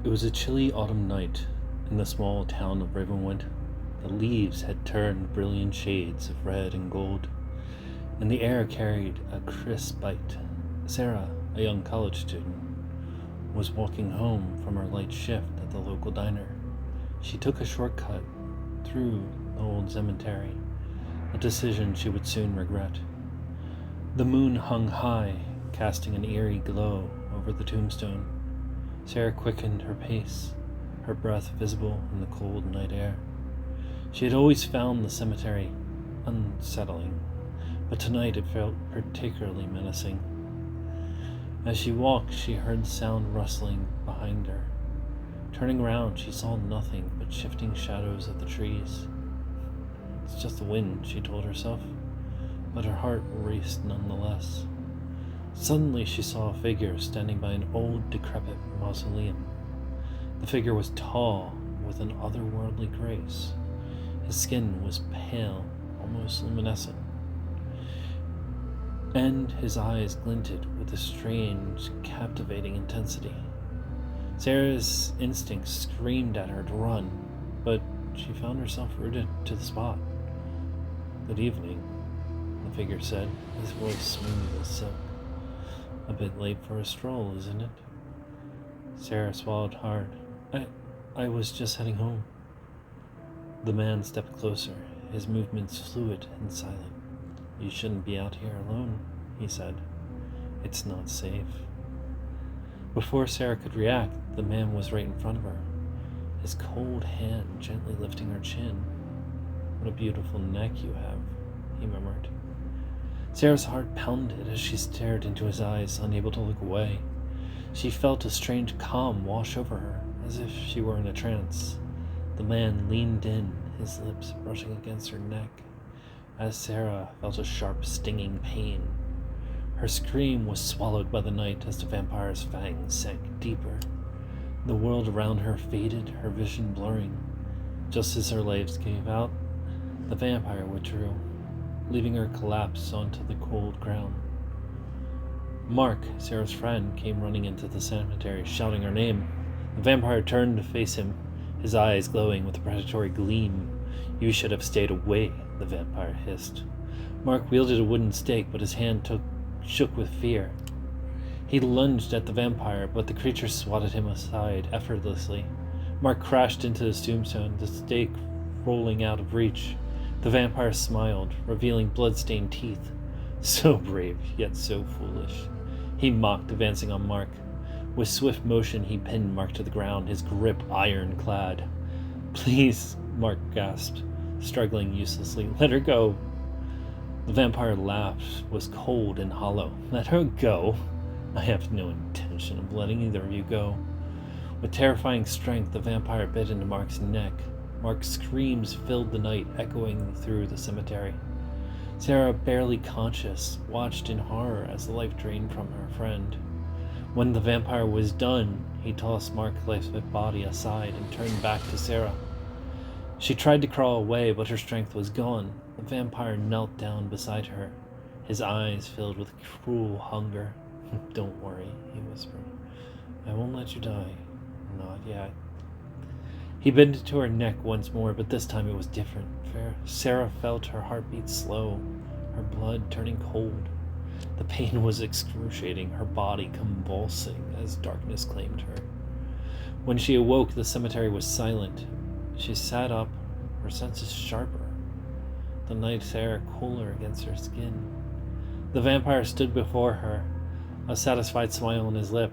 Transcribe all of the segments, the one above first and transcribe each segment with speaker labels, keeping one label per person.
Speaker 1: It was a chilly autumn night in the small town of Ravenwood. The leaves had turned brilliant shades of red and gold, and the air carried a crisp bite. Sarah, a young college student, was walking home from her light shift at the local diner. She took a shortcut through the old cemetery, a decision she would soon regret. The moon hung high, casting an eerie glow over the tombstone. Sarah quickened her pace, her breath visible in the cold night air. She had always found the cemetery unsettling, but tonight it felt particularly menacing. As she walked, she heard the sound rustling behind her. Turning around, she saw nothing but shifting shadows of the trees. It's just the wind, she told herself, but her heart raced nonetheless. Suddenly she saw a figure standing by an old, decrepit mausoleum. The figure was tall, with an otherworldly grace. His skin was pale, almost luminescent, and his eyes glinted with a strange, captivating intensity. Sarah's instincts screamed at her to run, but she found herself rooted to the spot. "Good evening," the figure said, his voice smooth as silk. "A bit late for a stroll, isn't it?" Sarah swallowed hard. I was just heading home." The man stepped closer, his movements fluid and silent. "You shouldn't be out here alone," he said. "It's not safe." Before Sarah could react, the man was right in front of her, his cold hand gently lifting her chin. "What a beautiful neck you have," he murmured. Sarah's heart pounded as she stared into his eyes, unable to look away. She felt a strange calm wash over her, as if she were in a trance. The man leaned in, his lips brushing against her neck, as Sarah felt a sharp, stinging pain. Her scream was swallowed by the night as the vampire's fangs sank deeper. The world around her faded, her vision blurring. Just as her legs gave out, the vampire withdrew, leaving her collapsed onto the cold ground. Mark, Sarah's friend, came running into the cemetery, shouting her name. The vampire turned to face him, his eyes glowing with a predatory gleam. "You should have stayed away," the vampire hissed. Mark wielded a wooden stake, but his hand shook with fear. He lunged at the vampire, but the creature swatted him aside effortlessly. Mark crashed into the tombstone, the stake rolling out of reach. The vampire smiled, revealing blood-stained teeth. So brave, yet so foolish. He mocked, advancing on Mark. With swift motion, he pinned Mark to the ground, his grip ironclad. "Please," Mark gasped, struggling uselessly. "Let her go." The vampire laughed, was cold and hollow. "Let her go? I have no intention of letting either of you go." With terrifying strength, the vampire bit into Mark's neck. Mark's screams filled the night, echoing through the cemetery. Sarah, barely conscious, watched in horror as the life drained from her friend. When the vampire was done, he tossed Mark's lifeless body aside and turned back to Sarah. She tried to crawl away, but her strength was gone. The vampire knelt down beside her, his eyes filled with cruel hunger. "Don't worry," he whispered. "I won't let you die. Not yet." He bent into her neck once more, but this time it was different. Sarah felt her heartbeat slow, her blood turning cold. The pain was excruciating, her body convulsing as darkness claimed her. When she awoke, the cemetery was silent. She sat up, her senses sharper, the night air cooler against her skin. The vampire stood before her, a satisfied smile on his lip.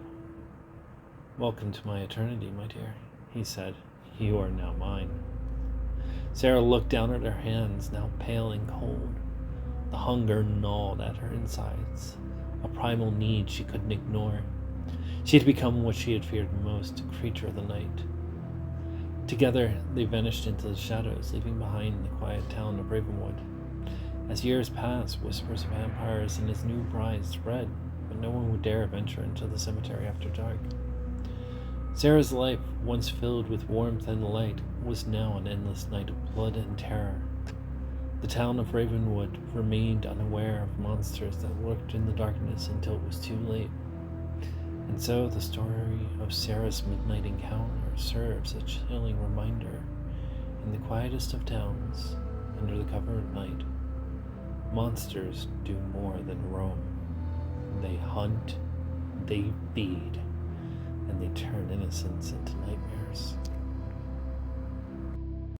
Speaker 1: "Welcome to my eternity, my dear," he said. "You are now mine." Sarah looked down at her hands, now pale and cold. The hunger gnawed at her insides, a primal need she couldn't ignore. She had become what she had feared most, a creature of the night. Together, they vanished into the shadows, leaving behind the quiet town of Ravenwood. As years passed, whispers of vampires and his new bride spread, but no one would dare venture into the cemetery after dark. Sarah's life, once filled with warmth and light, was now an endless night of blood and terror. The town of Ravenwood remained unaware of monsters that lurked in the darkness until it was too late. And so the story of Sarah's midnight encounter serves a chilling reminder. In the quietest of towns, under the cover of night, monsters do more than roam. They hunt, they feed, and they turn innocence into nightmares.